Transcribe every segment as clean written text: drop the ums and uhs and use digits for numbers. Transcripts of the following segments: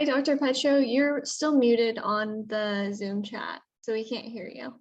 Hey, Dr. Petro, you're still muted on the Zoom chat, so we can't hear you.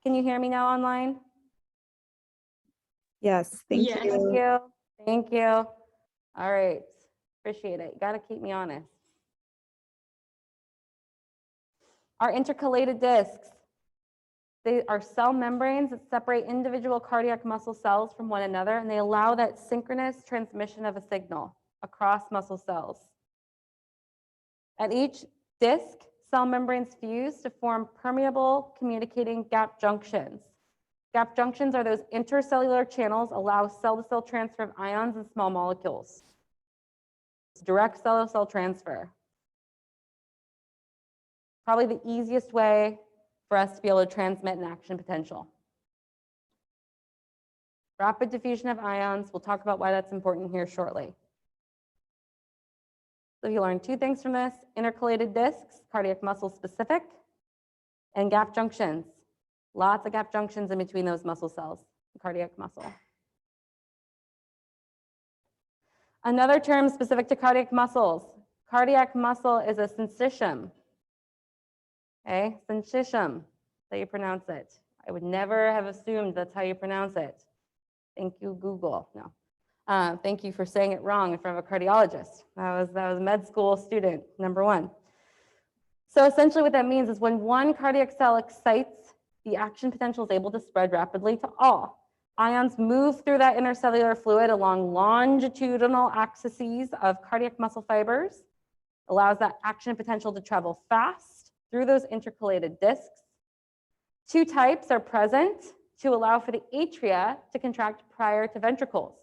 Can you hear me now online? Yes, thank Yes. you. Thank you. Thank you. All right. Appreciate it. You got to keep me honest. Our intercalated discs. They are cell membranes that separate individual cardiac muscle cells from one another, and they allow that synchronous transmission of a signal across muscle cells. At each disc, cell membranes fuse to form permeable communicating gap junctions. Gap junctions are those intercellular channels allow cell-to-cell transfer of ions and small molecules. It's direct cell-to-cell transfer. Probably the easiest way for us to be able to transmit an action potential. Rapid diffusion of ions. We'll talk about why that's important here shortly. So you learn two things from this: intercalated discs, cardiac muscle specific, and gap junctions. Lots of gap junctions in between those muscle cells, cardiac muscle. Another term specific to cardiac muscles. Cardiac muscle is a syncytium. Okay, syncytium, that's how you pronounce it. I would never have assumed that's how you pronounce it. Thank you, Google. No, thank you for saying it wrong in front of a cardiologist. That was a med school student, number one. So essentially what that means is when one cardiac cell excites, the action potential is able to spread rapidly to all. Ions move through that intercellular fluid along longitudinal axes of cardiac muscle fibers, allows that action potential to travel fast through those intercalated discs. Two types are present to allow for the atria to contract prior to ventricles.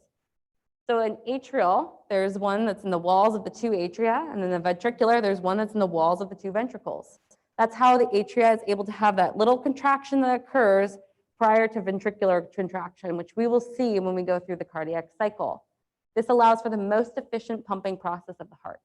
So in atrial, there's one that's in the walls of the two atria, and in the ventricular, there's one that's in the walls of the two ventricles. That's how the atria is able to have that little contraction that occurs prior to ventricular contraction, which we will see when we go through the cardiac cycle. This allows for the most efficient pumping process of the heart.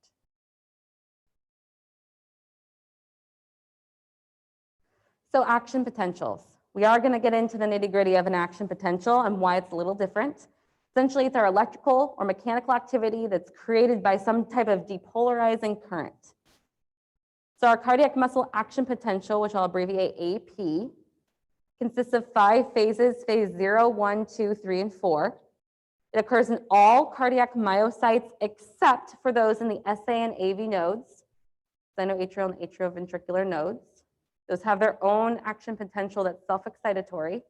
So action potentials. We are going to get into the nitty-gritty of an action potential and why it's a little different. Essentially, it's our electrical or mechanical activity that's created by some type of depolarizing current. So our cardiac muscle action potential, which I'll abbreviate AP, consists of 5 phases, phase 0, 1, 2, 3, and 4. It occurs in all cardiac myocytes except for those in the SA and AV nodes, sinoatrial and atrioventricular nodes. Those have their own action potential that's self-excitatory.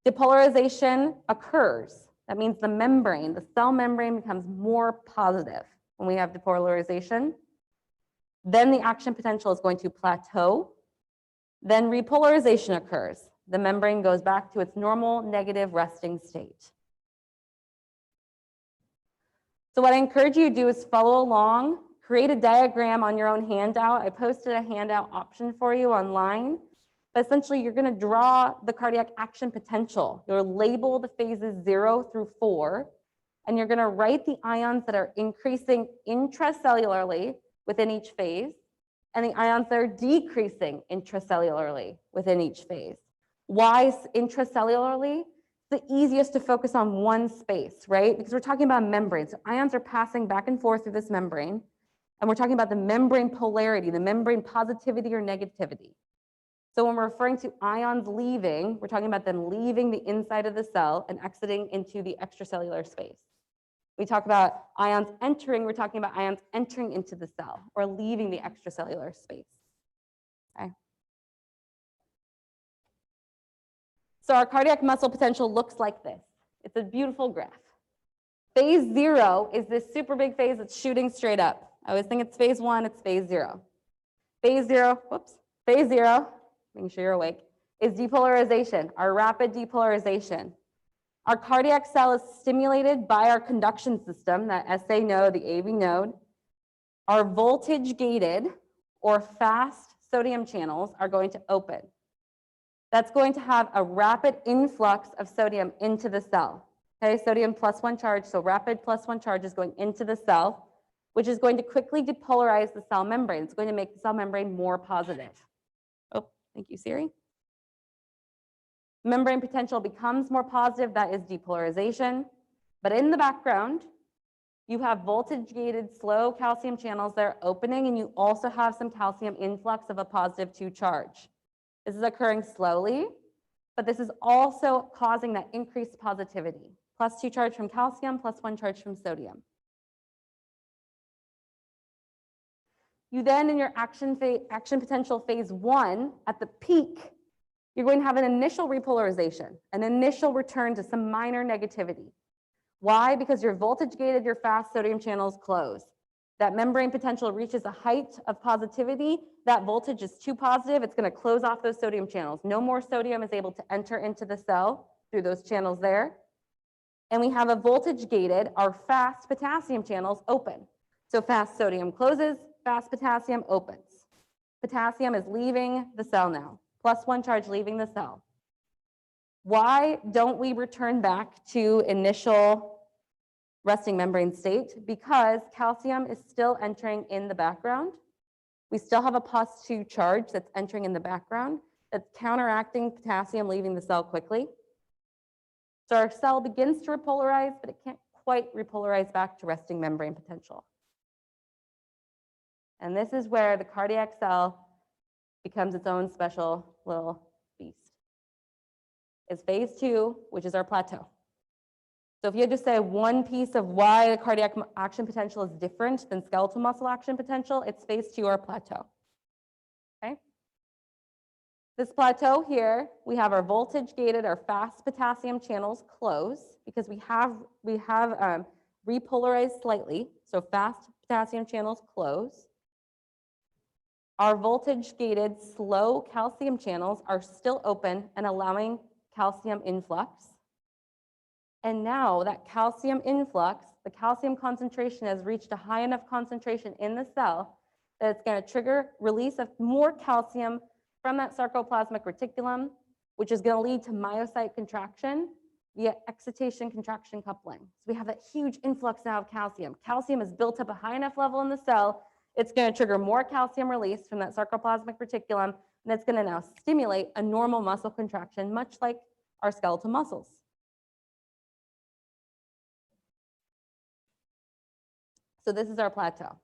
Depolarization occurs. That means the membrane, the cell membrane becomes more positive when we have depolarization. Then the action potential is going to plateau. Then repolarization occurs. The membrane goes back to its normal negative resting state. So what I encourage you to do is follow along, create a diagram on your own handout. I posted a handout option for you online. But essentially, you're going to draw the cardiac action potential. You'll label the phases 0 through 4, and you're going to write the ions that are increasing intracellularly within each phase, and the ions that are decreasing intracellularly within each phase. Why intracellularly? It's the easiest to focus on one space, right? Because we're talking about membranes. So ions are passing back and forth through this membrane, and we're talking about the membrane polarity, the membrane positivity or negativity. So when we're referring to ions leaving, we're talking about them leaving the inside of the cell and exiting into the extracellular space. We talk about ions entering, we're talking about ions entering into the cell or leaving the extracellular space. Okay. So our cardiac muscle potential looks like this. It's a beautiful graph. Phase 0 is this super big phase that's shooting straight up. I always think it's phase 1, it's phase 0. Phase 0, phase 0, making sure you're awake, is depolarization, our rapid depolarization. Our cardiac cell is stimulated by our conduction system, that SA node, the AV node. Our voltage gated or fast sodium channels are going to open. That's going to have a rapid influx of sodium into the cell. Okay, sodium +1 charge, so rapid +1 charge is going into the cell, which is going to quickly depolarize the cell membrane. It's going to make the cell membrane more positive. Oh, thank you, Siri. Membrane potential becomes more positive, that is depolarization. But in the background, you have voltage-gated slow calcium channels that are opening, and you also have some calcium influx of a +2 charge. This is occurring slowly, but this is also causing that increased positivity. +2 charge from calcium, +1 charge from sodium. You then, in your action potential phase 1, at the peak, you're going to have an initial repolarization, an initial return to some minor negativity. Why? Because you're voltage gated, your fast sodium channels close. That membrane potential reaches a height of positivity. That voltage is too positive. It's going to close off those sodium channels. No more sodium is able to enter into the cell through those channels there. And we have a voltage gated, our fast potassium channels open. So fast sodium closes, fast potassium opens. Potassium is leaving the cell now. +1 charge leaving the cell. Why don't we return back to initial resting membrane state? Because calcium is still entering in the background. We still have a +2 charge that's entering in the background that's counteracting potassium leaving the cell quickly. So our cell begins to repolarize, but it can't quite repolarize back to resting membrane potential. And this is where the cardiac cell becomes its own special little beast. It's phase 2, which is our plateau. So if you had to say one piece of why the cardiac action potential is different than skeletal muscle action potential, it's phase 2 or plateau. Okay. This plateau here, we have our voltage gated, our fast potassium channels close because we have repolarized slightly. So fast potassium channels close. Our voltage-gated slow calcium channels are still open and allowing calcium influx. And now that calcium influx, the calcium concentration has reached a high enough concentration in the cell that it's going to trigger release of more calcium from that sarcoplasmic reticulum, which is going to lead to myocyte contraction via excitation contraction coupling. So we have that huge influx now of calcium. Calcium is built up a high enough level in the cell. It's going to trigger more calcium release from that sarcoplasmic reticulum, and it's going to now stimulate a normal muscle contraction, much like our skeletal muscles. So this is our plateau.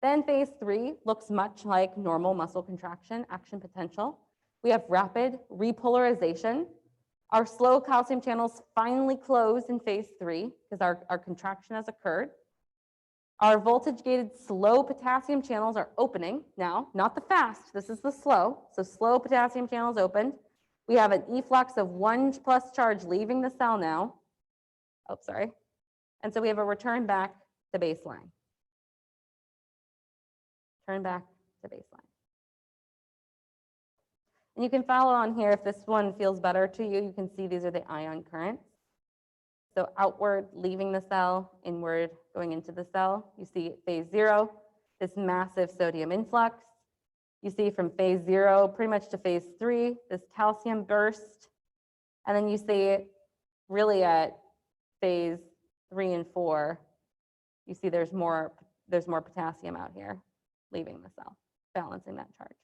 Then phase 3 looks much like normal muscle contraction, action potential. We have rapid repolarization. Our slow calcium channels finally close in phase 3 because our contraction has occurred. Our voltage-gated slow potassium channels are opening now, not the fast, this is the slow. So slow potassium channels opened. We have an efflux of 1 plus charge leaving the cell now. Oh, sorry. And so we have a return back to baseline. Turn back to baseline. And you can follow on here if this one feels better to you. You can see these are the ion currents. So outward, leaving the cell, inward, going into the cell. You see phase 0, this massive sodium influx. You see from phase 0 pretty much to phase 3, this calcium burst. And then you see really at phase 3 and 4, you see there's more potassium out here leaving the cell, balancing that charge.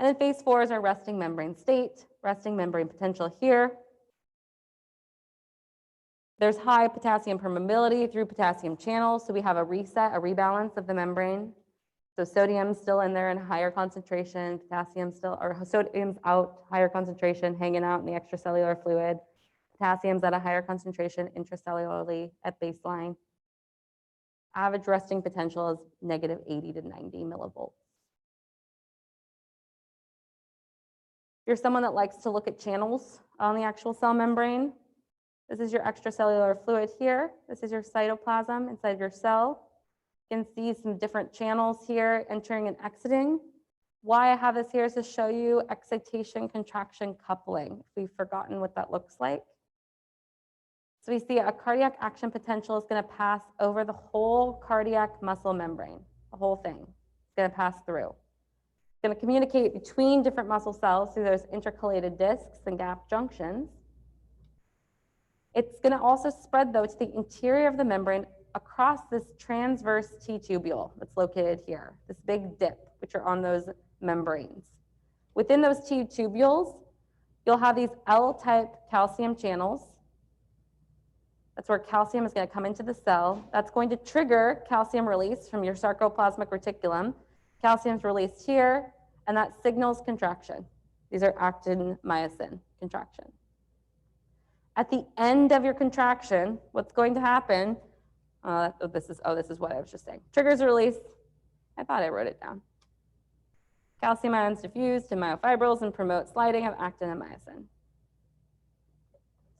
And then phase 4 is our resting membrane state, resting membrane potential here. There's high potassium permeability through potassium channels, so we have a reset, a rebalance of the membrane. So sodium's still in there in higher concentration, potassium still, or sodium's out, higher concentration, hanging out in the extracellular fluid. Potassium's at a higher concentration intracellularly at baseline. Average resting potential is negative 80 to 90 millivolts. If you're someone that likes to look at channels on the actual cell membrane, this is your extracellular fluid here. This is your cytoplasm inside your cell. You can see some different channels here entering and exiting. Why I have this here is to show you excitation contraction coupling, if we've forgotten what that looks like. So we see a cardiac action potential is going to pass over the whole cardiac muscle membrane, the whole thing. It's going to pass through. It's going to communicate between different muscle cells through those intercalated discs and gap junctions. It's going to also spread, though, to the interior of the membrane across this transverse T-tubule that's located here, this big dip, which are on those membranes. Within those T-tubules, you'll have these L-type calcium channels. That's where calcium is going to come into the cell. That's going to trigger calcium release from your sarcoplasmic reticulum. Calcium's released here, and that signals contraction. These are actin-myosin contraction. At the end of your contraction, what's going to happen, this is what I was just saying. Triggers release. I thought I wrote it down. Calcium ions diffuse to myofibrils and promote sliding of actin and myosin.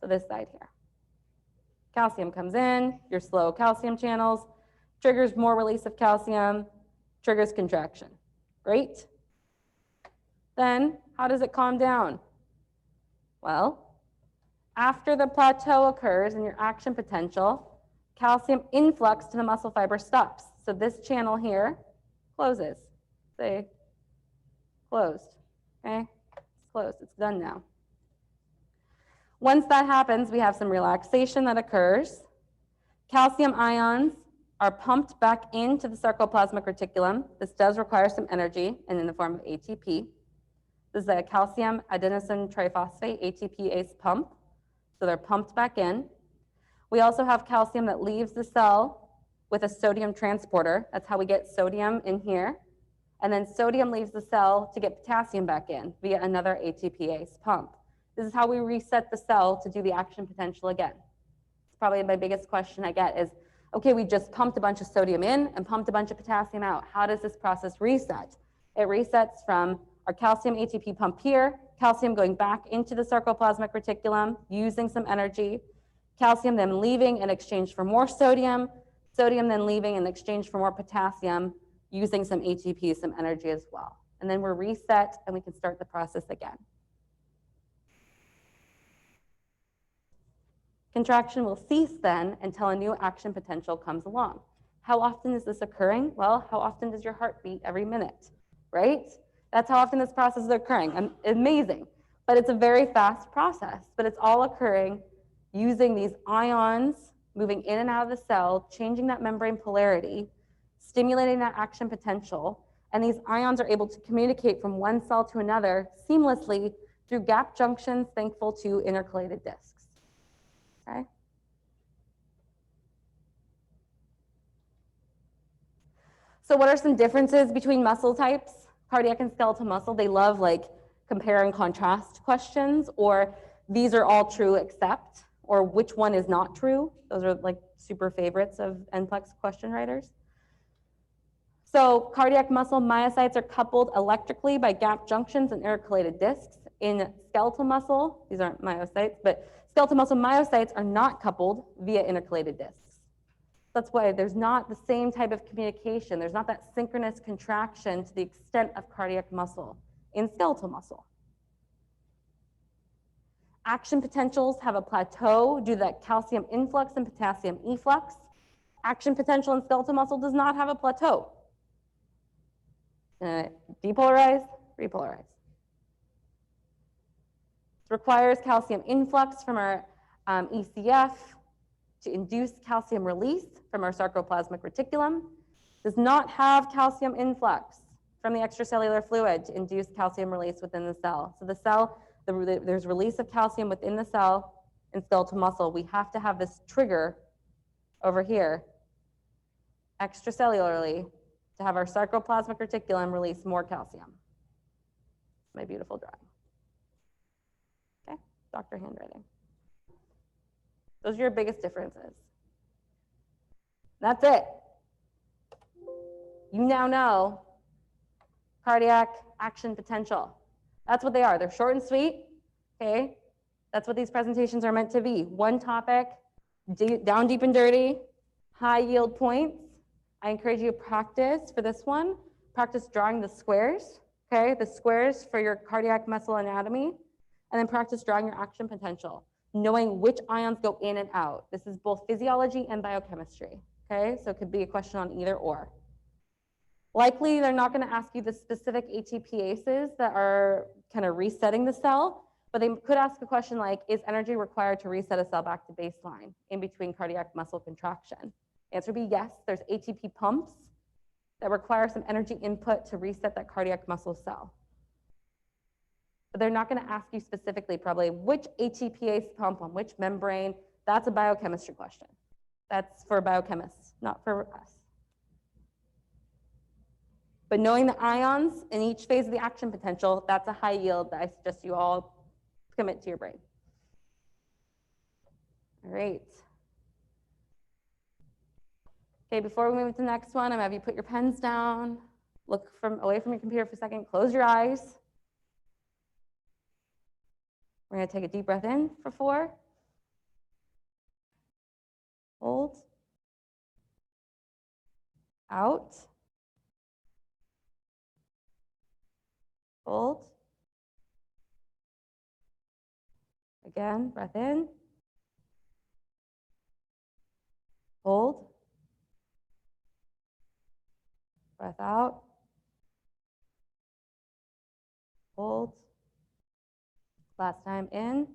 So this side here. Calcium comes in, your slow calcium channels, triggers more release of calcium, triggers contraction. Great. Then, how does it calm down? Well, after the plateau occurs in your action potential, calcium influx to the muscle fiber stops. So this channel here closes. Say, closed. Okay? It's closed. It's done now. Once that happens, we have some relaxation that occurs. Calcium ions are pumped back into the sarcoplasmic reticulum. This does require some energy and in the form of ATP. This is a calcium adenosine triphosphate, ATPase pump. So they're pumped back in. We also have calcium that leaves the cell with a sodium transporter. That's how we get sodium in here. And then sodium leaves the cell to get potassium back in via another ATPase pump. This is how we reset the cell to do the action potential again. It's probably my biggest question I get is, okay, we just pumped a bunch of sodium in and pumped a bunch of potassium out. How does this process reset? It resets from our calcium ATP pump here, calcium going back into the sarcoplasmic reticulum, using some energy, calcium then leaving in exchange for more sodium, sodium then leaving in exchange for more potassium, using some ATP, some energy as well. And then we're reset and we can start the process again. Contraction will cease then until a new action potential comes along. How often is this occurring? Well, how often does your heart beat every minute, right? That's how often this process is occurring. Amazing. But it's a very fast process, but it's all occurring using these ions moving in and out of the cell, changing that membrane polarity, stimulating that action potential, and these ions are able to communicate from one cell to another seamlessly through gap junctions, thankful to intercalated discs. Okay? So what are some differences between muscle types? Cardiac and skeletal muscle, they love like compare and contrast questions, or these are all true except, or which one is not true. Those are like super favorites of NCLEX question writers. So cardiac muscle myocytes are coupled electrically by gap junctions and intercalated discs. In skeletal muscle, these aren't myocytes, but skeletal muscle myocytes are not coupled via intercalated discs. That's why there's not the same type of communication. There's not that synchronous contraction to the extent of cardiac muscle in skeletal muscle. Action potentials have a plateau due to that calcium influx and potassium efflux. Action potential in skeletal muscle does not have a plateau. Depolarize, repolarize. It requires calcium influx from our ECF to induce calcium release from our sarcoplasmic reticulum. Does not have calcium influx from the extracellular fluid to induce calcium release within the cell. So the cell, there's release of calcium within the cell in skeletal muscle. We have to have this trigger over here extracellularly to have our sarcoplasmic reticulum release more calcium. My beautiful drawing. Okay, doctor handwriting. Those are your biggest differences. That's it. You now know cardiac action potential. That's what they are. They're short and sweet, okay? That's what these presentations are meant to be. One topic, down deep and dirty, high yield points. I encourage you to practice for this one. Practice drawing the squares, okay? The squares for your cardiac muscle anatomy, and then practice drawing your action potential, knowing which ions go in and out. This is both physiology and biochemistry, okay? So it could be a question on either or. Likely, they're not going to ask you the specific ATPases that are kind of resetting the cell, but they could ask a question like, is energy required to reset a cell back to baseline in between cardiac muscle contraction? The answer would be yes. There's ATP pumps that require some energy input to reset that cardiac muscle cell. But they're not going to ask you specifically probably which ATPase pump on which membrane. That's a biochemistry question. That's for biochemists, not for us. But knowing the ions in each phase of the action potential, that's a high yield that I suggest you all commit to your brain. All right. Okay, before we move to the next one, I'm gonna have you put your pens down, look away from your computer for a second, close your eyes. We're gonna take a deep breath in for 4. Hold. Out. Hold. Again, breath in. Hold. Breath out. Hold. Last time in.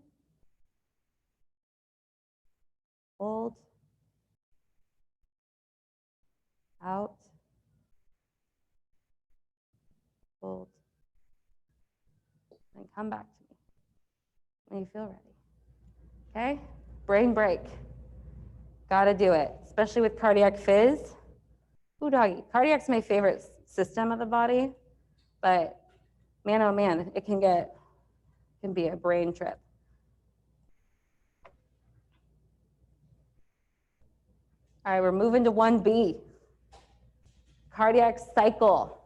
Hold. Out. Hold. And come back to me when you feel ready. Okay? Brain break. Gotta do it, especially with cardiac phys. Ooh, doggy. Cardiac's my favorite system of the body, but man, oh man, it can be a brain trip. All right, we're moving to 1B. Cardiac cycle.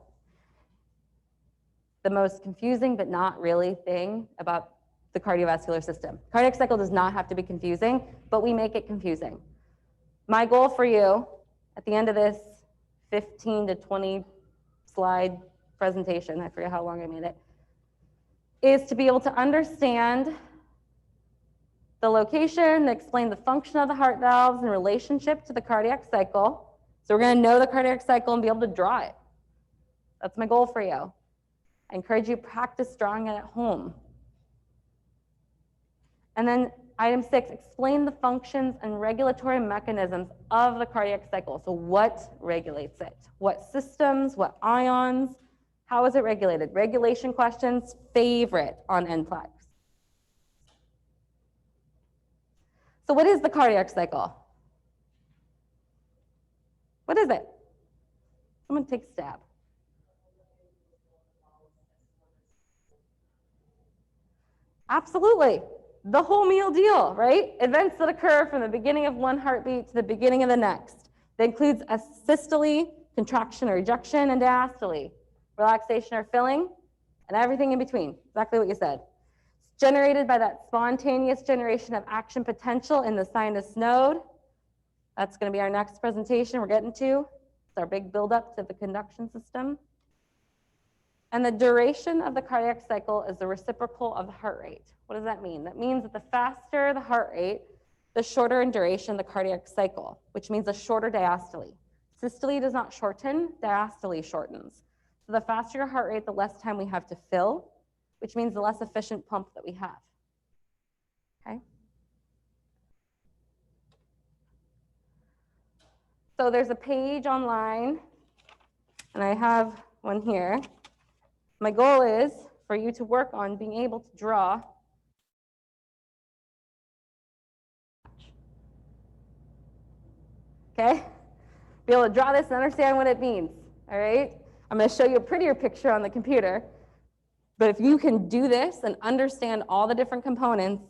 The most confusing but not really thing about the cardiovascular system. Cardiac cycle does not have to be confusing, but we make it confusing. My goal for you at the end of this 15 to 20 slide presentation, I forget how long I made it, is to be able to understand the location, explain the function of the heart valves in relationship to the cardiac cycle, So we're going to know the cardiac cycle and be able to draw it. That's my goal for you. I encourage you to practice drawing it at home. And then item 6, explain the functions and regulatory mechanisms of the cardiac cycle. So what regulates it? What systems, what ions, how is it regulated? Regulation questions, favorite on NCLEX. So what is the cardiac cycle? What is it? Someone take a stab. Absolutely. The whole meal deal, right? Events that occur from the beginning of one heartbeat to the beginning of the next. That includes a systole, contraction or ejection, and diastole, relaxation or filling, and everything in between. Exactly what you said. It's generated by that spontaneous generation of action potential in the sinus node. That's going to be our next presentation we're getting to. It's our big buildup to the conduction system. And the duration of the cardiac cycle is the reciprocal of the heart rate. What does that mean? That means that the faster the heart rate, the shorter in duration the cardiac cycle, which means a shorter diastole. Systole does not shorten, diastole shortens. So the faster your heart rate, the less time we have to fill, which means the less efficient pump that we have. Okay? So there's a page online, and I have one here. My goal is for you to work on being able to draw okay? Be able to draw this and understand what it means, all right? I'm going to show you a prettier picture on the computer, but if you can do this and understand all the different components,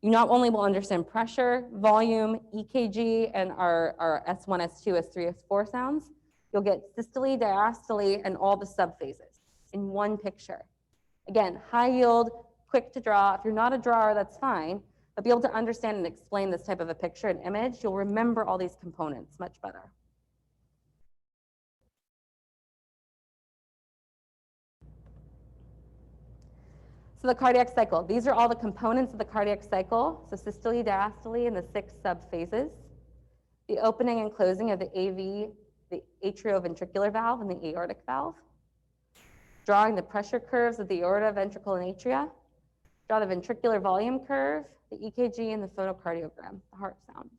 you not only will understand pressure, volume, EKG, and our S1, S2, S3, S4 sounds, you'll get systole, diastole, and all the subphases in one picture. Again, high yield, quick to draw. If you're not a drawer, that's fine, but be able to understand and explain this type of a picture and image, you'll remember all these components much better. So the cardiac cycle, these are all the components of the cardiac cycle. So systole, diastole, and the 6 subphases. The opening and closing of the AV, the atrioventricular valve, and the aortic valve. Drawing the pressure curves of the aorta, ventricle, and atria. Draw the ventricular volume curve, the EKG, and the phonocardiogram, the heart sounds.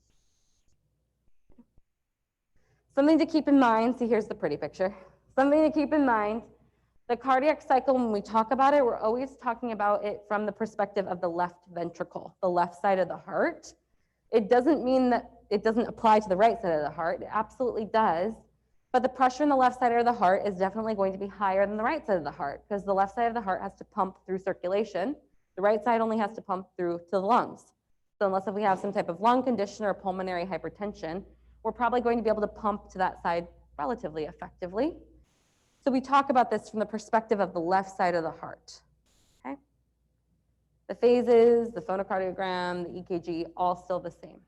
Something to keep in mind, see here's the pretty picture. Something to keep in mind, the cardiac cycle, when we talk about it, we're always talking about it from the perspective of the left ventricle, the left side of the heart. It doesn't mean that it doesn't apply to the right side of the heart. It absolutely does. But the pressure in the left side of the heart is definitely going to be higher than the right side of the heart because the left side of the heart has to pump through circulation. The right side only has to pump through to the lungs. So unless if we have some type of lung condition or pulmonary hypertension, we're probably going to be able to pump to that side relatively effectively. So we talk about this from the perspective of the left side of the heart. Okay? The phases, the phonocardiogram, the EKG, all still the same.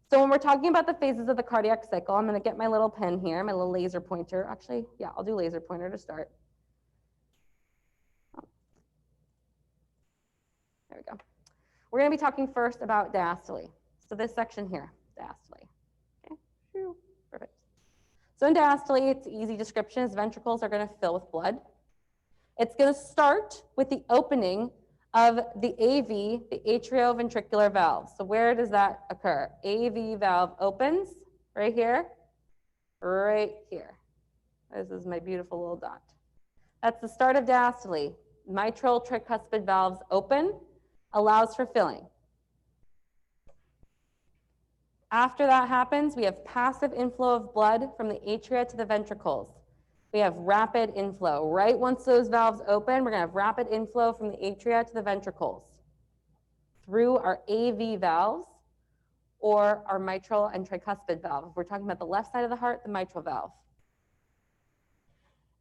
So when we're talking about the phases of the cardiac cycle, I'm going to get my little pen here, my little laser pointer. Actually, yeah, I'll do laser pointer to start. There we go. We're going to be talking first about diastole. So this section here, diastole. Okay, perfect. So in diastole, it's easy description is ventricles are going to fill with blood. It's going to start with the opening of the AV, the atrioventricular valve. So where does that occur? AV valve opens right here, right here. This is my beautiful little dot. That's the start of diastole. Mitral tricuspid valves open, allows for filling. After that happens, we have passive inflow of blood from the atria to the ventricles. We have rapid inflow. Right once those valves open, we're going to have rapid inflow from the atria to the ventricles through our AV valves or our mitral and tricuspid valve. If we're talking about the left side of the heart, the mitral valve.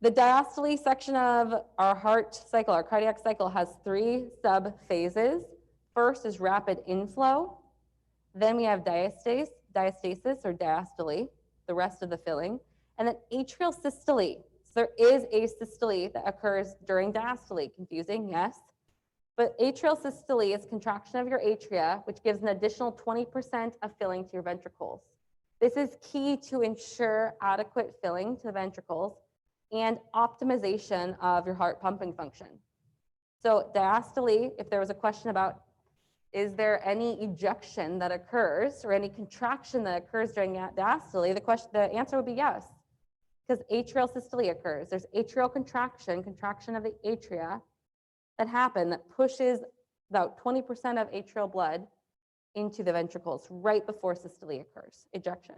The diastole section of our heart cycle, our cardiac cycle, has 3 sub-phases. First is rapid inflow. Then we have diastasis or diastole, the rest of the filling. And then atrial systole. So there is a systole that occurs during diastole. Confusing, yes. But atrial systole is contraction of your atria, which gives an additional 20% of filling to your ventricles. This is key to ensure adequate filling to the ventricles and optimization of your heart pumping function. So diastole, if there was a question about, is there any ejection that occurs or any contraction that occurs during diastole, the answer would be yes, because atrial systole occurs. There's atrial contraction of the atria that happen that pushes about 20% of atrial blood into the ventricles right before systole occurs, ejection.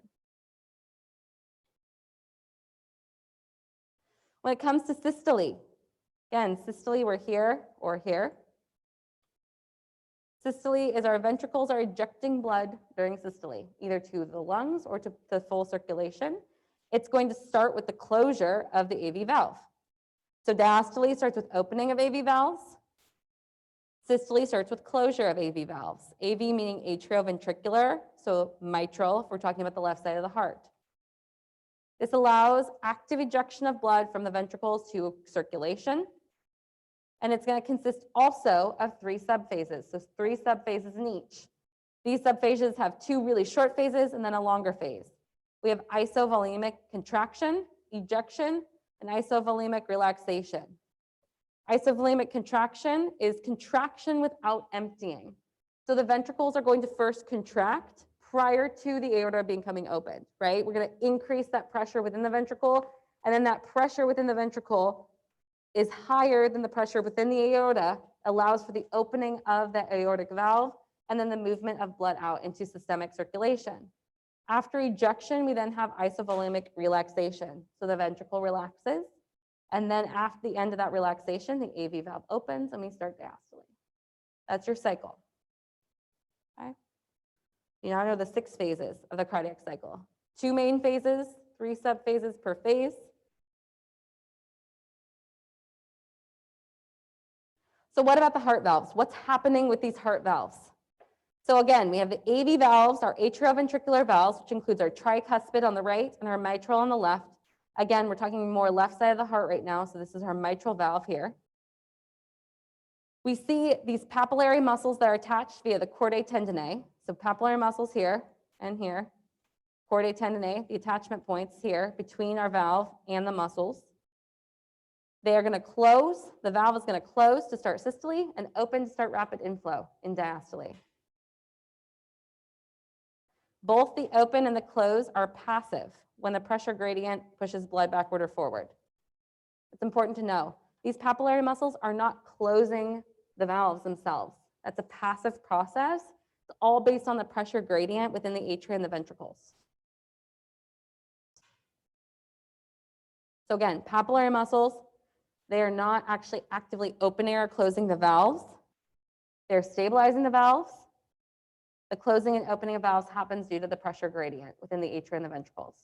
When it comes to systole, again, systole, we're here or here. Systole is our ventricles are ejecting blood during systole, either to the lungs or to full circulation. It's going to start with the closure of the AV valve. So diastole starts with opening of AV valves. Systole starts with closure of AV valves. AV meaning atrioventricular, so mitral, if we're talking about the left side of the heart. This allows active ejection of blood from the ventricles to circulation. And it's going to consist also of 3 subphases, so 3 subphases in each. These subphases have 2 really short phases and then a longer phase. We have isovolemic contraction, ejection, and isovolemic relaxation. Isovolemic contraction is contraction without emptying. So the ventricles are going to first contract prior to the aorta becoming opened, right? We're going to increase that pressure within the ventricle, and then that pressure within the ventricle is higher than the pressure within the aorta, allows for the opening of the aortic valve, and then the movement of blood out into systemic circulation. After ejection, we then have isovolemic relaxation. So the ventricle relaxes, and then after the end of that relaxation, the AV valve opens and we start diastole. That's your cycle. Okay. You now know the 6 phases of the cardiac cycle. 2 main phases, 3 subphases per phase. So what about the heart valves? What's happening with these heart valves? So again, we have the AV valves, our atrioventricular valves, which includes our tricuspid on the right and our mitral on the left. Again, we're talking more left side of the heart right now, so this is our mitral valve here. We see these papillary muscles that are attached via the chordae tendineae. So papillary muscles here and here. Chordae tendineae, the attachment points here between our valve and the muscles. They are going to close, the valve is going to close to start systole and open to start rapid inflow in diastole. Both the open and the close are passive when the pressure gradient pushes blood backward or forward. It's important to know, these papillary muscles are not closing the valves themselves. That's a passive process. It's all based on the pressure gradient within the atria and the ventricles. So again, papillary muscles, they are not actually actively opening or closing the valves. They're stabilizing the valves. The closing and opening of valves happens due to the pressure gradient within the atria and the ventricles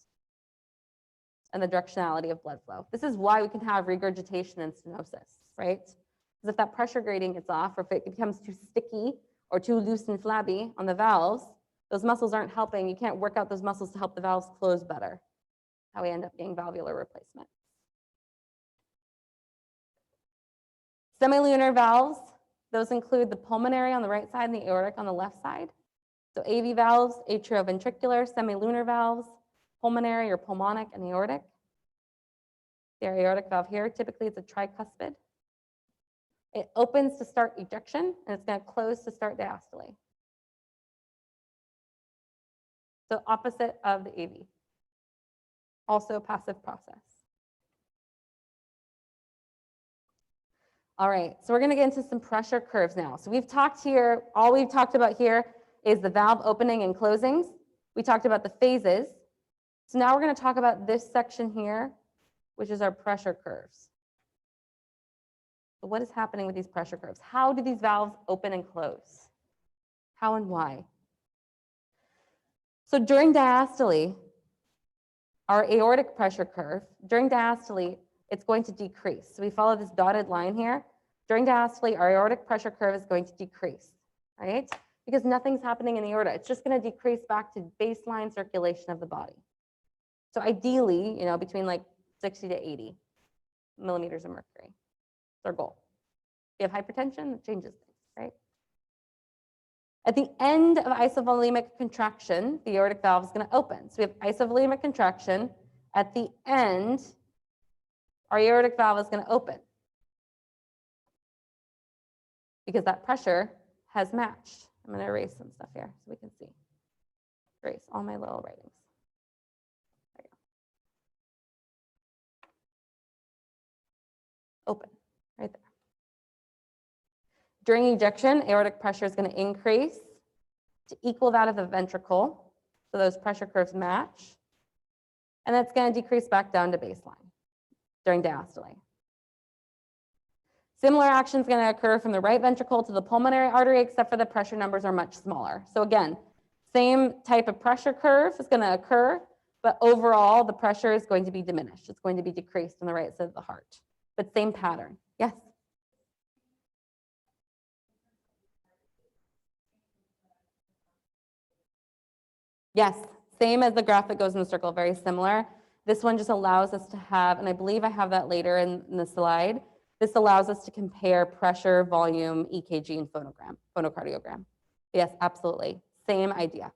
and the directionality of blood flow. This is why we can have regurgitation and stenosis, right? Because if that pressure gradient gets off, or if it becomes too sticky or too loose and flabby on the valves, those muscles aren't helping. You can't work out those muscles to help the valves close better. How we end up getting valvular replacement. Semilunar valves, those include the pulmonary on the right side and the aortic on the left side. So AV valves, atrioventricular, semilunar valves, pulmonary or pulmonic and aortic. The aortic valve here, typically it's a tricuspid. It opens to start ejection and it's going to close to start diastole. So opposite of the AV. Also a passive process. All right, so we're going to get into some pressure curves now. So we've talked here, all we've talked about here is the valve opening and closings. We talked about the phases. So now we're going to talk about this section here, which is our pressure curves. So what is happening with these pressure curves? How do these valves open and close? How and why? So during diastole, our aortic pressure curve, during diastole, it's going to decrease. So we follow this dotted line here. During diastole, our aortic pressure curve is going to decrease, right? Because nothing's happening in the aorta. It's just going to decrease back to baseline circulation of the body. So ideally, you know, between like 60 to 80 millimeters of mercury. That's our goal. If you have hypertension, it changes things, right? At the end of isovolemic contraction, the aortic valve is going to open. So we have isovolemic contraction. At the end, our aortic valve is going to open because that pressure has matched. I'm going to erase some stuff here so we can see. Erase all my little writings. There you go. Open, right there. During ejection, aortic pressure is going to increase to equal that of the ventricle. So those pressure curves match. And that's going to decrease back down to baseline during diastole. Similar action is going to occur from the right ventricle to the pulmonary artery, except for the pressure numbers are much smaller. So again, same type of pressure curve is going to occur, but overall the pressure is going to be diminished. It's going to be decreased on the right side of the heart, but same pattern. Yes? Yes, same as the graph that goes in the circle, very similar. This one just allows us to have, and I believe I have that later in the slide, this allows us to compare pressure, volume, EKG, and phonocardiogram. Yes, absolutely, same idea.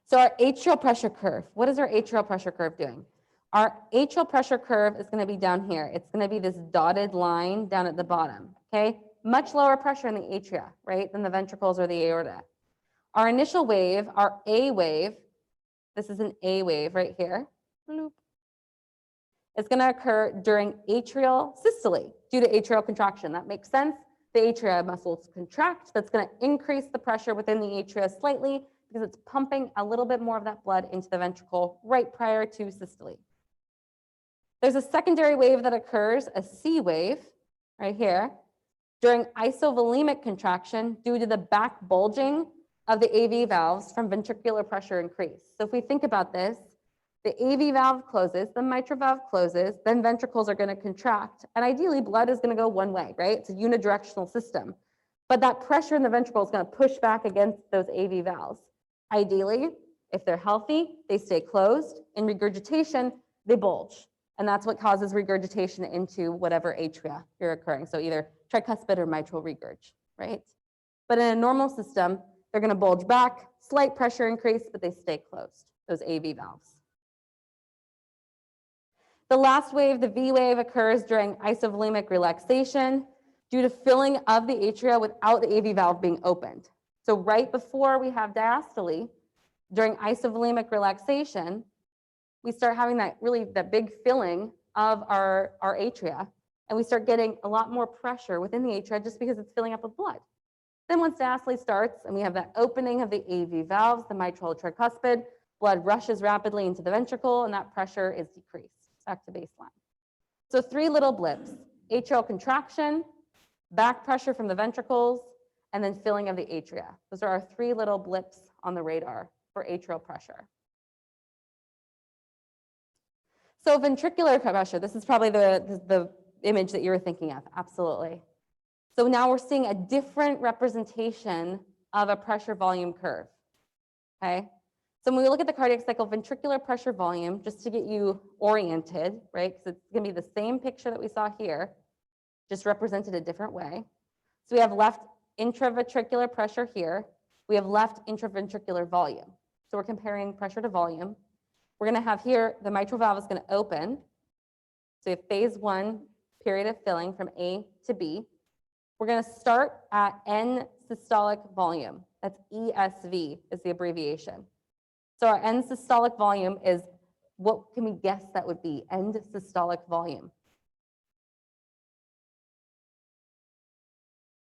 So our atrial pressure curve, what is our atrial pressure curve doing? Our atrial pressure curve is going to be down here. It's going to be this dotted line down at the bottom, okay? Much lower pressure in the atria, right, than the ventricles or the aorta. Our initial wave, our A wave, this is an A wave right here. It's going to occur during atrial systole due to atrial contraction. That makes sense. The atria muscles contract. That's going to increase the pressure within the atria slightly because it's pumping a little bit more of that blood into the ventricle right prior to systole. There's a secondary wave that occurs, a C wave, right here, during isovolemic contraction due to the back bulging of the AV valves from ventricular pressure increase. So if we think about this, the AV valve closes, the mitral valve closes, then ventricles are going to contract, and ideally blood is going to go one way, right? It's a unidirectional system. But that pressure in the ventricle is going to push back against those AV valves. Ideally, if they're healthy, they stay closed. In regurgitation, they bulge. And that's what causes regurgitation into whatever atria you're occurring. So either tricuspid or mitral regurg, right? But in a normal system, they're going to bulge back, slight pressure increase, but they stay closed, those AV valves. The last wave, the V wave, occurs during isovolemic relaxation due to filling of the atria without the AV valve being opened. So right before we have diastole, during isovolemic relaxation, we start having that big filling of our atria, and we start getting a lot more pressure within the atria just because it's filling up with blood. Then once diastole starts and we have that opening of the AV valves, the mitral tricuspid, blood rushes rapidly into the ventricle and that pressure is decreased back to baseline. So 3 little blips: atrial contraction, back pressure from the ventricles, and then filling of the atria. Those are our 3 little blips on the radar for atrial pressure. So ventricular pressure, this is probably the image that you were thinking of, absolutely. So now we're seeing a different representation of a pressure volume curve, okay? So when we look at the cardiac cycle, ventricular pressure volume, just to get you oriented, right? Because it's gonna be the same picture that we saw here, just represented a different way. So we have left intraventricular pressure here. We have left intraventricular volume. So we're comparing pressure to volume. We're gonna have here, the mitral valve is gonna open. So we have phase 1 period of filling from A to B. We're going to start at end systolic volume. That's ESV is the abbreviation. So our end systolic volume is, what can we guess that would be? End systolic volume.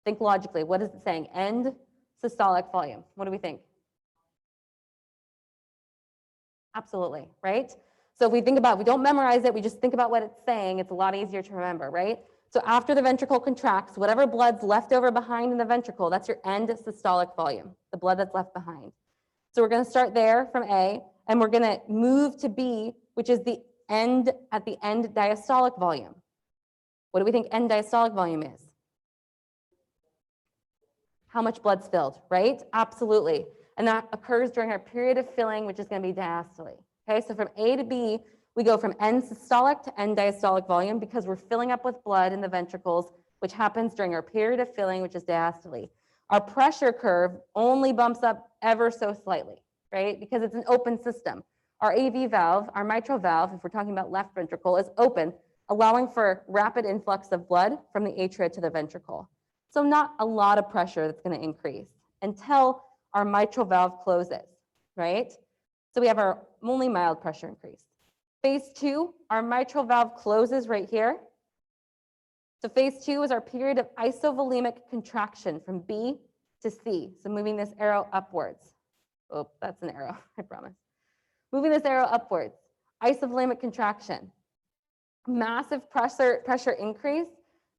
Think logically. What is it saying? End systolic volume. What do we think? Absolutely, right? So if we think about, we don't memorize it, we just think about what it's saying, it's a lot easier to remember, right? So after the ventricle contracts, whatever blood's left over behind in the ventricle, that's your end systolic volume, the blood that's left behind. So we're going to start there from A, and we're going to move to B, which is the end at the end diastolic volume. What do we think end diastolic volume is? How much blood's filled, right? Absolutely. And that occurs during our period of filling, which is going to be diastole. Okay, so from A to B, we go from end systolic to end diastolic volume because we're filling up with blood in the ventricles which happens during our period of filling, which is diastole. Our pressure curve only bumps up ever so slightly, right? Because it's an open system. Our AV valve, our mitral valve, if we're talking about left ventricle, is open, allowing for rapid influx of blood from the atria to the ventricle. So not a lot of pressure that's going to increase until our mitral valve closes, right? So we have our only mild pressure increase. Phase 2, our mitral valve closes right here. So phase 2 is our period of isovolemic contraction from B to C. So moving this arrow upwards. Oh, that's an arrow, I promise. Moving this arrow upwards. Isovolemic contraction. Massive pressure increase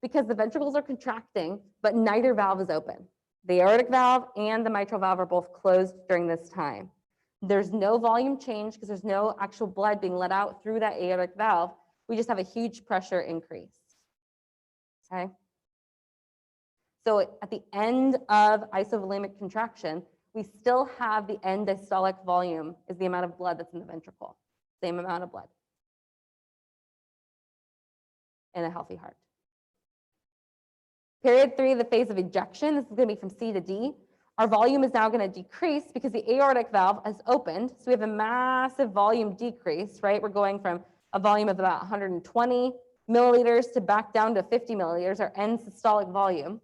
because the ventricles are contracting, but neither valve is open. The aortic valve and the mitral valve are both closed during this time. There's no volume change because there's no actual blood being let out through that aortic valve. We just have a huge pressure increase. Okay. So at the end of isovolemic contraction, we still have the end diastolic volume is the amount of blood that's in the ventricle. Same amount of blood in a healthy heart. Period 3, the phase of ejection. This is going to be from C to D. Our volume is now going to decrease because the aortic valve has opened. So we have a massive volume decrease, right? We're going from a volume of about 120 milliliters to back down to 50 milliliters, our end systolic volume.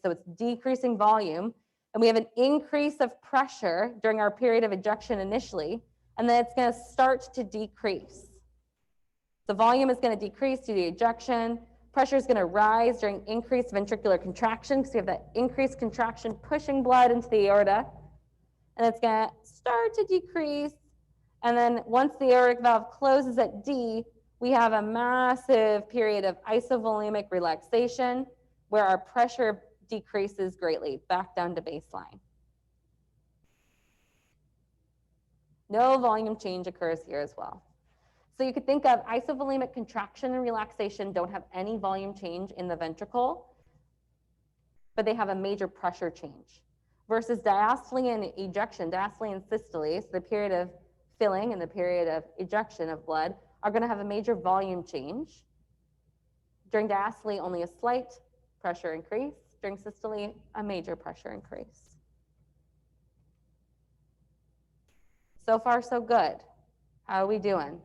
So it's decreasing volume. And we have an increase of pressure during our period of ejection initially, and then it's going to start to decrease. The volume is going to decrease due to ejection. Pressure is going to rise during increased ventricular contraction because we have that increased contraction pushing blood into the aorta. And it's going to start to decrease. And then once the aortic valve closes at D, we have a massive period of isovolemic relaxation where our pressure decreases greatly back down to baseline. No volume change occurs here as well. So you could think of isovolemic contraction and relaxation don't have any volume change in the ventricle, but they have a major pressure change. Versus diastole and ejection, diastole and systole, so the period of filling and the period of ejection of blood are going to have a major volume change. During diastole, only a slight pressure increase. During systole, a major pressure increase. So far, so good. How are we doing?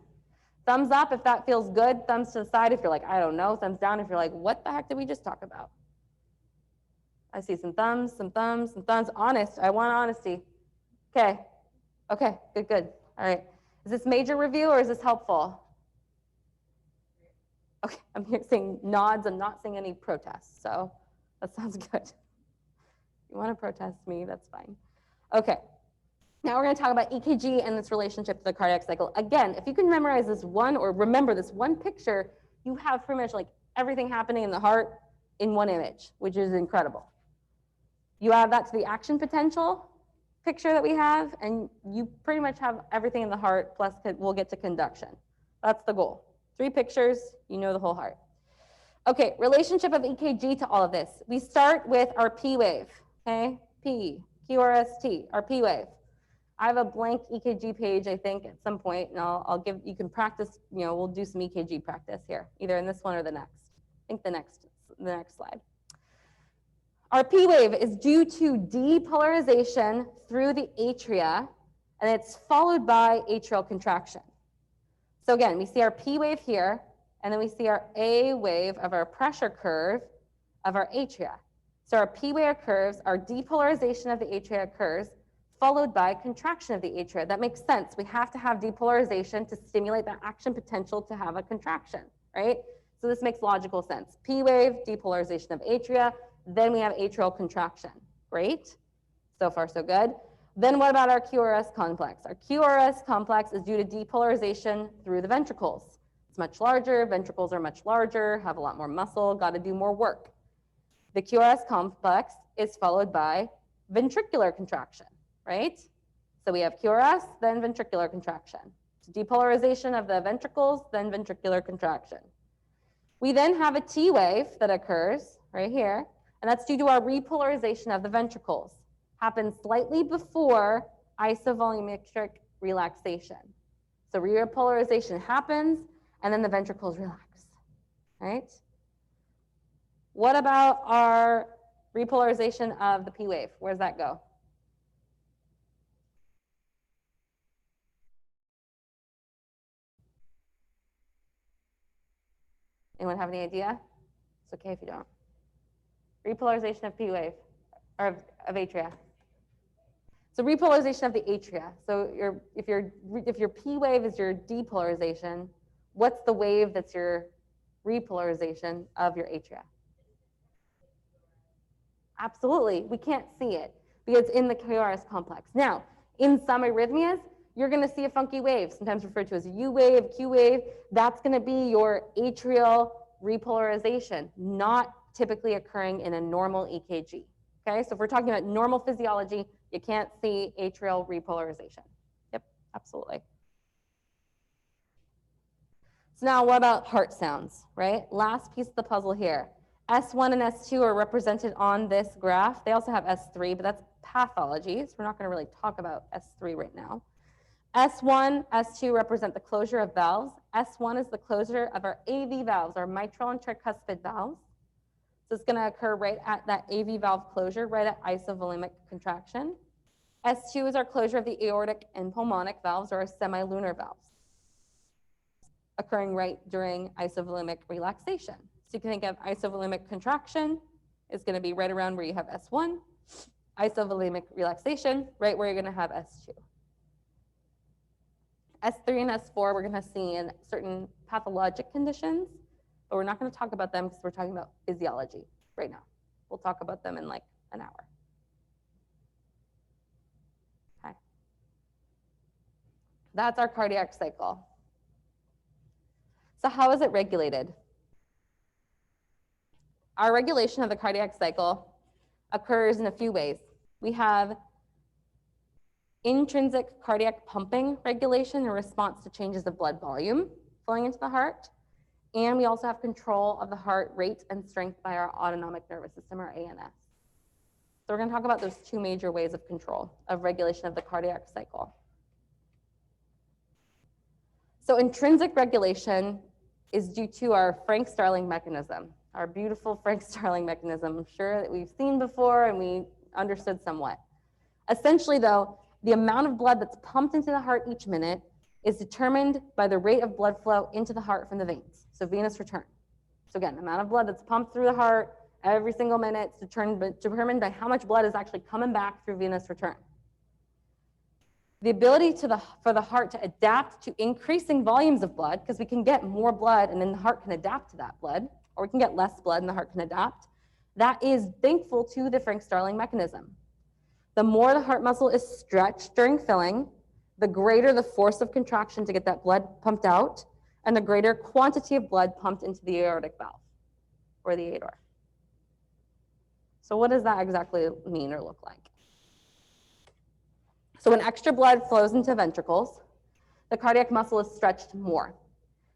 Thumbs up if that feels good. Thumbs to the side if you're like, I don't know. Thumbs down if you're like, what the heck did we just talk about? I see some thumbs, some thumbs, some thumbs. Honest. I want honesty. Okay. Okay. Good, good. All right. Is this major review or is this helpful? Okay. I'm here seeing nods. I'm not seeing any protests. So that sounds good. If you want to protest me, that's fine. Okay. Now we're going to talk about EKG and its relationship to the cardiac cycle. Again, if you can memorize this one or remember this one picture, you have pretty much like everything happening in the heart in one image, which is incredible. You add that to the action potential picture that we have, and you pretty much have everything in the heart, plus we'll get to conduction. That's the goal. 3 pictures, you know the whole heart. Okay, relationship of EKG to all of this. We start with our P wave, okay? P, QRST, our P wave. I have a blank EKG page, I think, at some point, and I'll give, you can practice, you know, we'll do some EKG practice here, either in this one or the next. I think the next slide. Our P wave is due to depolarization through the atria, and it's followed by atrial contraction. So again, we see our P wave here, and then we see our A wave of our pressure curve of our atria. So our P wave occurs, our depolarization of the atria occurs, followed by contraction of the atria. That makes sense. We have to have depolarization to stimulate that action potential to have a contraction, right? So this makes logical sense. P wave, depolarization of atria, then we have atrial contraction. Great. So far, so good. Then what about our QRS complex? Our QRS complex is due to depolarization through the ventricles. It's much larger, ventricles are much larger, have a lot more muscle, got to do more work. The QRS complex is followed by ventricular contraction. Right? So we have QRS, then ventricular contraction. So depolarization of the ventricles, then ventricular contraction. We then have a T wave that occurs right here, and that's due to our repolarization of the ventricles. Happens slightly before isovolumetric relaxation. So repolarization happens, and then the ventricles relax, right? What about our repolarization of the P wave? Where does that go? Anyone have any idea? It's okay if you don't. Repolarization of P wave, or of atria. So repolarization of the atria. So if your P wave is your depolarization, what's the wave that's your repolarization of your atria? Absolutely, we can't see it because it's in the QRS complex. Now, in some arrhythmias, you're going to see a funky wave, sometimes referred to as a U wave, Q wave. That's going to be your atrial repolarization, not typically occurring in a normal EKG. Okay, so if we're talking about normal physiology, you can't see atrial repolarization. Yep, absolutely. So now what about heart sounds, right? Last piece of the puzzle here. S1 and S2 are represented on this graph. They also have S3, but that's pathology, so we're not going to really talk about S3 right now. S1, S2 represent the closure of valves. S1 is the closure of our AV valves, our mitral and tricuspid valves. So it's going to occur right at that AV valve closure, right at isovolemic contraction. S2 is our closure of the aortic and pulmonic valves, or our semilunar valves, occurring right during isovolemic relaxation. So you can think of isovolemic contraction is going to be right around where you have S1, isovolemic relaxation, right where you're going to have S2. S3 and S4 we're going to see in certain pathologic conditions, but we're not going to talk about them because we're talking about physiology right now. We'll talk about them in like an hour. Okay. That's our cardiac cycle. So how is it regulated? Our regulation of the cardiac cycle occurs in a few ways. We have intrinsic cardiac pumping regulation in response to changes of blood volume flowing into the heart. And we also have control of the heart rate and strength by our autonomic nervous system, or ANS. So we're going to talk about those two major ways of control of regulation of the cardiac cycle. So intrinsic regulation is due to our Frank-Starling mechanism, our beautiful Frank-Starling mechanism. I'm sure that we've seen before and we understood somewhat. Essentially, though, the amount of blood that's pumped into the heart each minute is determined by the rate of blood flow into the heart from the veins, so venous return. So again, the amount of blood that's pumped through the heart every single minute is determined by how much blood is actually coming back through venous return. The ability for the heart to adapt to increasing volumes of blood, because we can get more blood and then the heart can adapt to that blood, or we can get less blood and the heart can adapt, that is thankful to the Frank-Starling mechanism. The more the heart muscle is stretched during filling, the greater the force of contraction to get that blood pumped out, and the greater quantity of blood pumped into the aortic valve, or the aorta. So what does that exactly mean or look like? So when extra blood flows into ventricles, the cardiac muscle is stretched more.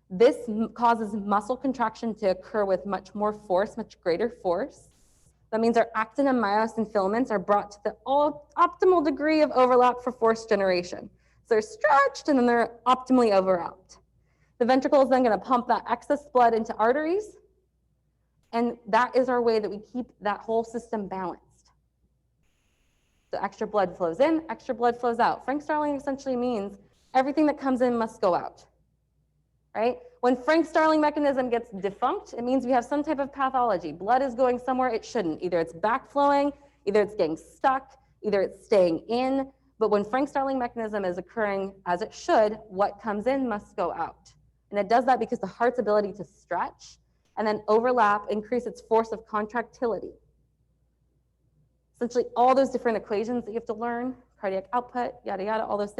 This causes muscle contraction to occur with much more force, much greater force. That means our actin and myosin filaments are brought to the optimal degree of overlap for force generation. So they're stretched and then they're optimally overlapped. The ventricle is then going to pump that excess blood into arteries, and that is our way that we keep that whole system balanced. So extra blood flows in, extra blood flows out. Frank-Starling essentially means everything that comes in must go out, right? When Frank-Starling mechanism gets defunct, it means we have some type of pathology. Blood is going somewhere it shouldn't. Either it's backflowing, either it's getting stuck, either it's staying in. But when Frank-Starling mechanism is occurring as it should, what comes in must go out. And it does that because the heart's ability to stretch and then overlap, increase its force of contractility. Essentially all those different equations that you have to learn, cardiac output, yada, yada, all those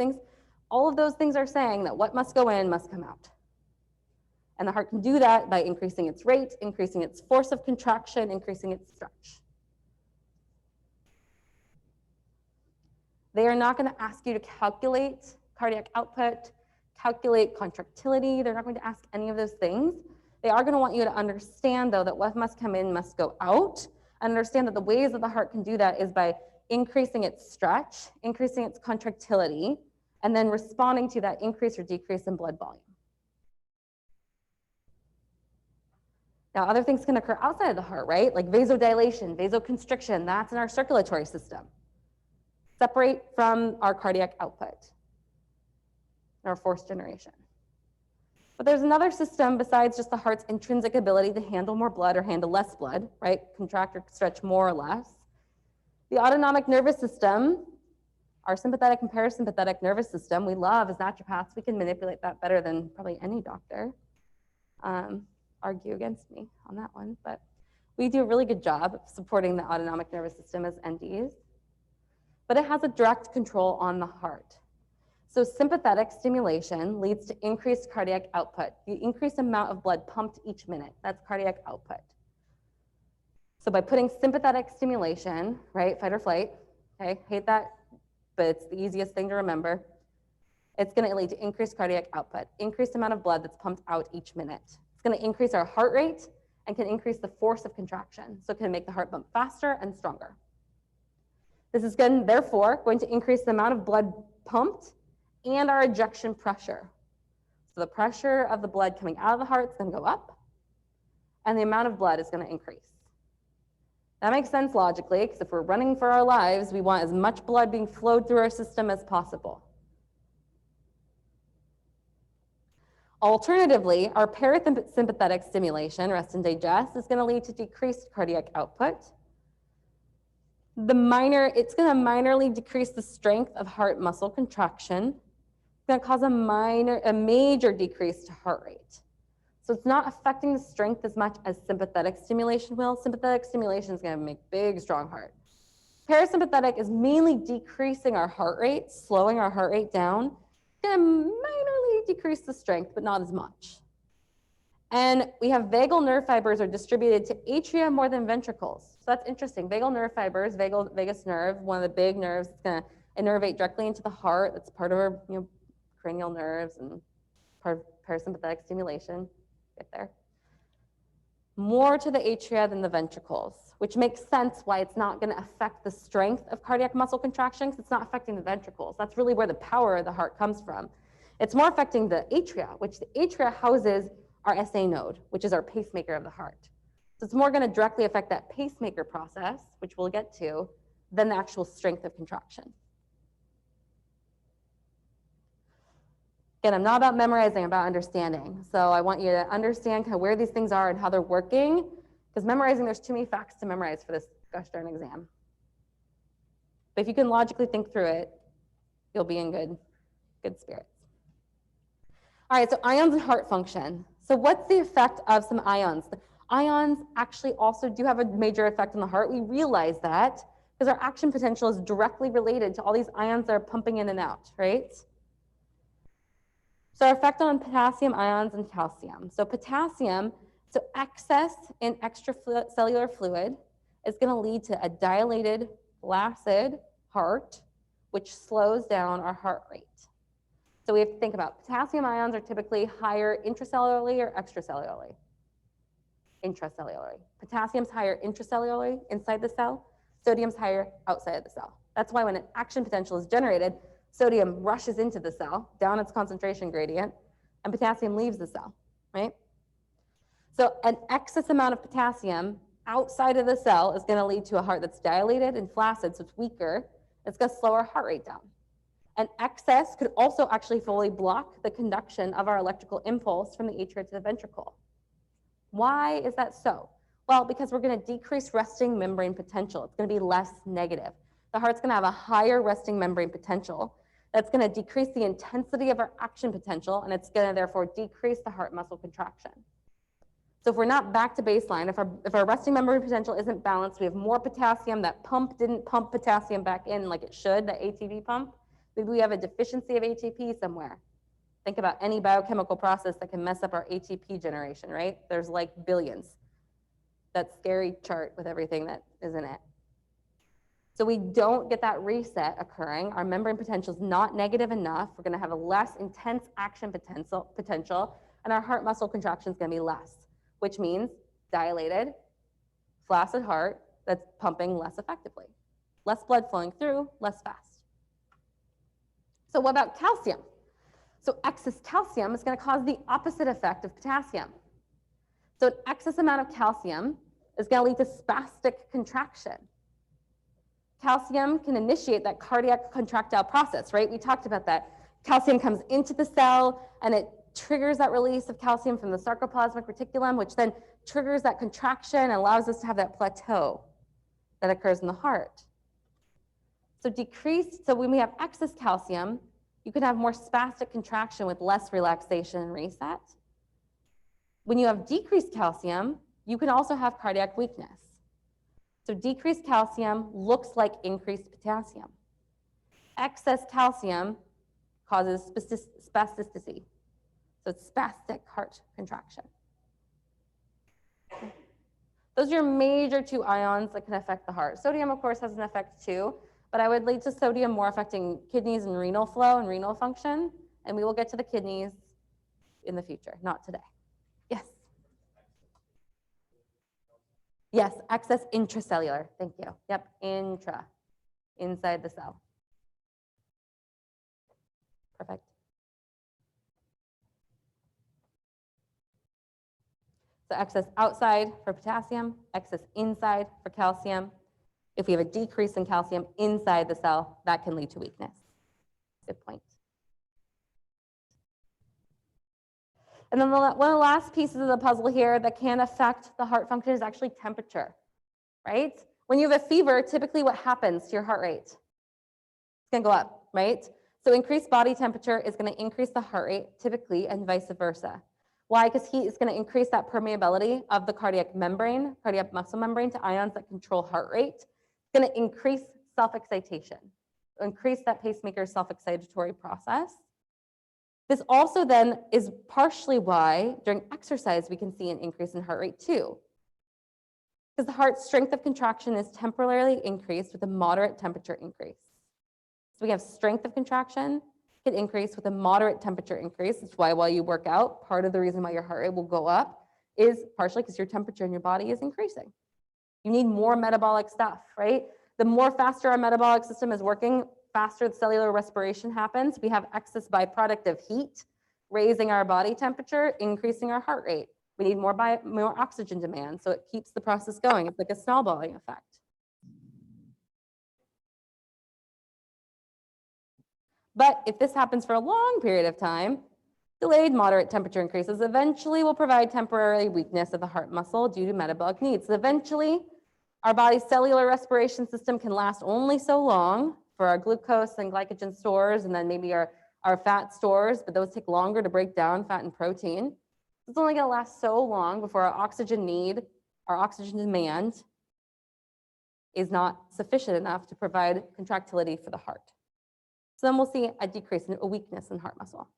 things are saying that what must go in must come out. And the heart can do that by increasing its rate, increasing its force of contraction, increasing its stretch. They are not going to ask you to calculate cardiac output, calculate contractility. They're not going to ask any of those things. They are going to want you to understand, though, that what must come in must go out, and understand that the ways that the heart can do that is by increasing its stretch, increasing its contractility, and then responding to that increase or decrease in blood volume. Now, other things can occur outside of the heart, right? Like vasodilation, vasoconstriction, that's in our circulatory system. Separate from our cardiac output, our force generation. But there's another system besides just the heart's intrinsic ability to handle more blood or handle less blood, right? Contract or stretch more or less. The autonomic nervous system, our sympathetic and parasympathetic nervous system, we love as naturopaths. We can manipulate that better than probably any doctor. Argue against me on that one, but we do a really good job of supporting the autonomic nervous system as NDs. But it has a direct control on the heart. So sympathetic stimulation leads to increased cardiac output, the increased amount of blood pumped each minute. That's cardiac output. So by putting sympathetic stimulation, right, fight or flight, okay, hate that, but it's the easiest thing to remember. It's going to lead to increased cardiac output, increased amount of blood that's pumped out each minute. It's going to increase our heart rate and can increase the force of contraction. So it can make the heart pump faster and stronger. This is therefore going to increase the amount of blood pumped and our ejection pressure. So the pressure of the blood coming out of the heart is going to go up, and the amount of blood is going to increase. That makes sense logically, because if we're running for our lives, we want as much blood being flowed through our system as possible. Alternatively, our parasympathetic stimulation, rest and digest, is going to lead to decreased cardiac output. It's going to minorly decrease the strength of heart muscle contraction. It's going to cause a major decrease to heart rate. So it's not affecting the strength as much as sympathetic stimulation will. Sympathetic stimulation is going to make big, strong heart. Parasympathetic is mainly decreasing our heart rate, slowing our heart rate down. It's going to minorly decrease the strength, but not as much. And we have vagal nerve fibers are distributed to atria more than ventricles. So that's interesting. Vagal nerve fibers, vagus nerve, one of the big nerves, it's going to innervate directly into the heart. That's part of our cranial nerves and part of parasympathetic stimulation. Get there. More to the atria than the ventricles, which makes sense why it's not going to affect the strength of cardiac muscle contraction, because it's not affecting the ventricles. That's really where the power of the heart comes from. It's more affecting the atria, which the atria houses our SA node, which is our pacemaker of the heart. So it's more going to directly affect that pacemaker process, which we'll get to, than the actual strength of contraction. Again, I'm not about memorizing, I'm about understanding. So I want you to understand kind of where these things are and how they're working, because memorizing, there's too many facts to memorize for this gosh darn exam. But if you can logically think through it, you'll be in good spirits. All right, so ions and heart function. So what's the effect of some ions? The ions actually also do have a major effect on the heart. We realize that because our action potential is directly related to all these ions that are pumping in and out, right? So our effect on potassium ions and calcium. So potassium, so excess in extracellular fluid is going to lead to a dilated, flaccid heart, which slows down our heart rate. So we have to think about potassium ions are typically higher intracellularly or extracellularly? Intracellularly. Potassium's higher intracellularly inside the cell, sodium's higher outside of the cell. That's why when an action potential is generated, sodium rushes into the cell, down its concentration gradient, and potassium leaves the cell, right? So an excess amount of potassium outside of the cell is going to lead to a heart that's dilated and flaccid, so it's weaker. It's going to slow our heart rate down. And excess could also actually fully block the conduction of our electrical impulse from the atria to the ventricle. Why is that so? Well, because we're going to decrease resting membrane potential. It's going to be less negative. The heart's going to have a higher resting membrane potential. That's going to decrease the intensity of our action potential, and it's going to therefore decrease the heart muscle contraction. So if we're not back to baseline, if our resting membrane potential isn't balanced, we have more potassium, that pump didn't pump potassium back in like it should, the ATP pump, maybe we have a deficiency of ATP somewhere. Think about any biochemical process that can mess up our ATP generation, right? There's like billions. That scary chart with everything that is in it. So we don't get that reset occurring. Our membrane potential is not negative enough. We're going to have a less intense action potential, and our heart muscle contraction is going to be less, which means dilated, flaccid heart that's pumping less effectively. Less blood flowing through, less fast. So what about calcium? So excess calcium is going to cause the opposite effect of potassium. So an excess amount of calcium is going to lead to spastic contraction. Calcium can initiate that cardiac contractile process, right? We talked about that. Calcium comes into the cell and it triggers that release of calcium from the sarcoplasmic reticulum, which then triggers that contraction and allows us to have that plateau that occurs in the heart. So when we have excess calcium, you can have more spastic contraction with less relaxation and reset. When you have decreased calcium, you can also have cardiac weakness. So decreased calcium looks like increased potassium. Excess calcium causes spasticity. So it's spastic heart contraction. Those are your major two ions that can affect the heart. Sodium, of course, has an effect too, but I would lead to sodium more affecting kidneys and renal flow and renal function, and we will get to the kidneys in the future, not today. Yes? Yes, excess intracellular, thank you. Yep, inside the cell. Perfect. So excess outside for potassium, excess inside for calcium. If we have a decrease in calcium inside the cell, that can lead to weakness. Good point. And then one of the last pieces of the puzzle here that can affect the heart function is actually temperature, right? When you have a fever, typically what happens to your heart rate? It's gonna go up, right? So increased body temperature is gonna increase the heart rate typically, and vice versa. Why? Because heat is gonna increase that permeability of the cardiac membrane, cardiac muscle membrane to ions that control heart rate. It's gonna increase self-excitation, increase that pacemaker self-excitatory process. This also then is partially why during exercise we can see an increase in heart rate too. Because the heart's strength of contraction is temporarily increased with a moderate temperature increase. So we have strength of contraction can increase with a moderate temperature increase. That's why while you work out, part of the reason why your heart rate will go up is partially because your temperature in your body is increasing. You need more metabolic stuff, right? The more faster our metabolic system is working, faster the cellular respiration happens. We have excess byproduct of heat, raising our body temperature, increasing our heart rate. We need more oxygen demand, so it keeps the process going. It's like a snowballing effect. But if this happens for a long period of time, delayed moderate temperature increases eventually will provide temporary weakness of the heart muscle due to metabolic needs. So eventually, our body's cellular respiration system can last only so long for our glucose and glycogen stores, and then maybe our fat stores, but those take longer to break down, fat and protein. It's only gonna last so long before our oxygen need, our oxygen demand is not sufficient enough to provide contractility for the heart. So then we'll see a decrease in a weakness in heart muscle.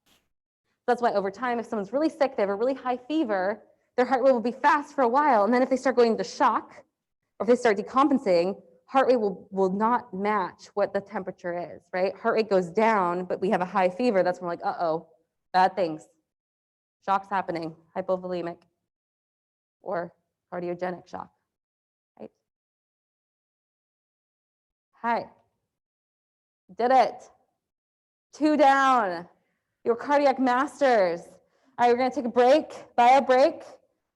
That's why over time, if someone's really sick, they have a really high fever, their heart rate will be fast for a while. And then if they start going into shock, or if they start decompensating, heart rate will not match what the temperature is, right? Heart rate goes down, but we have a high fever. That's when we're like, uh-oh, bad things. Shock's happening, hypovolemic or cardiogenic shock, right? Hi, did it. 2 down, your cardiac masters. All right, we're gonna take a break, bio break.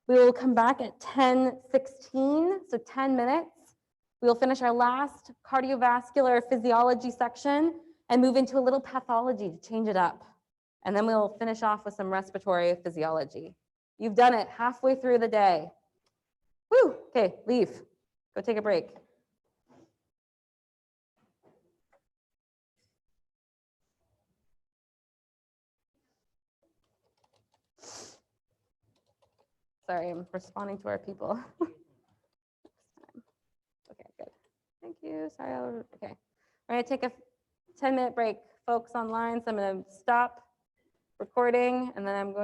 We will come back at 10:16, so 10 minutes. We will finish our last cardiovascular physiology section and move into a little pathology to change it up. And then we'll finish off with some respiratory physiology. You've done it halfway through the day. Woo, okay, leave, go take a break. Sorry, I'm responding to our people. Okay, good. Thank you. Sorry. Okay. We're going to take a 10-minute break. Folks online, so I'm going to stop recording, and then I'm going